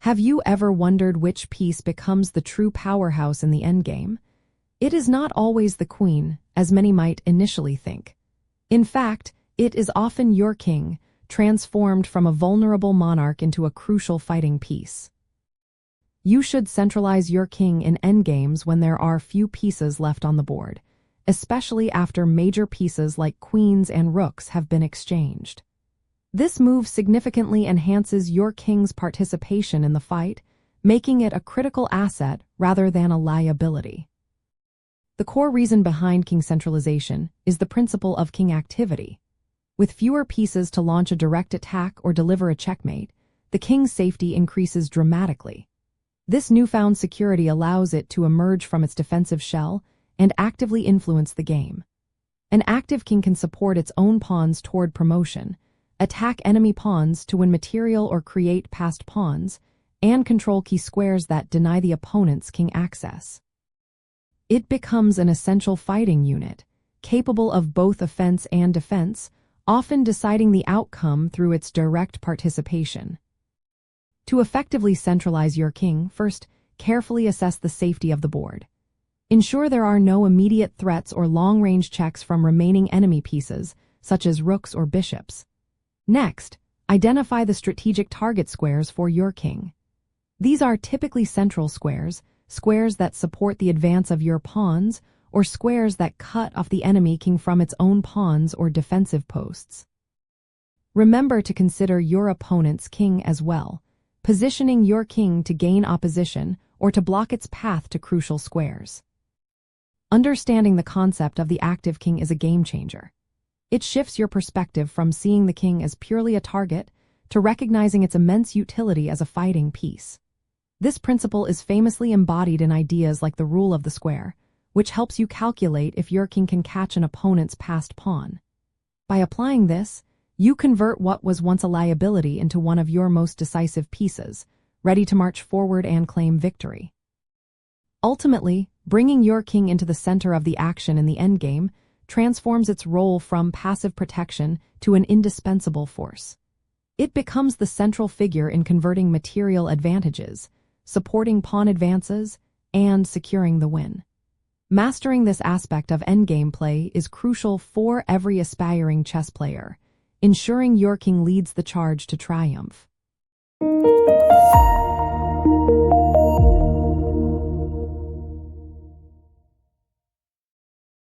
Have you ever wondered which piece becomes the true powerhouse in the endgame? It is not always the queen, as many might initially think. In fact, it is often your king, transformed from a vulnerable monarch into a crucial fighting piece. You should centralize your king in endgames when there are few pieces left on the board, especially after major pieces like queens and rooks have been exchanged. This move significantly enhances your king's participation in the fight, making it a critical asset rather than a liability. The core reason behind king centralization is the principle of king activity. With fewer pieces to launch a direct attack or deliver a checkmate, the king's safety increases dramatically. This newfound security allows it to emerge from its defensive shell and actively influence the game. An active king can support its own pawns toward promotion, attack enemy pawns to win material or create passed pawns, and control key squares that deny the opponent's king access. It becomes an essential fighting unit, capable of both offense and defense, often deciding the outcome through its direct participation. To effectively centralize your king, first, carefully assess the safety of the board. Ensure there are no immediate threats or long-range checks from remaining enemy pieces, such as rooks or bishops. Next, identify the strategic target squares for your king. These are typically central squares, squares that support the advance of your pawns, or squares that cut off the enemy king from its own pawns or defensive posts. Remember to consider your opponent's king as well, positioning your king to gain opposition or to block its path to crucial squares. Understanding the concept of the active king is a game changer. It shifts your perspective from seeing the king as purely a target to recognizing its immense utility as a fighting piece. This principle is famously embodied in ideas like the rule of the square, which helps you calculate if your king can catch an opponent's passed pawn. By applying this, you convert what was once a liability into one of your most decisive pieces, ready to march forward and claim victory. Ultimately, bringing your king into the center of the action in the endgame transforms its role from passive protection to an indispensable force. It becomes the central figure in converting material advantages, supporting pawn advances, and securing the win. Mastering this aspect of endgame play is crucial for every aspiring chess player, ensuring your king leads the charge to triumph.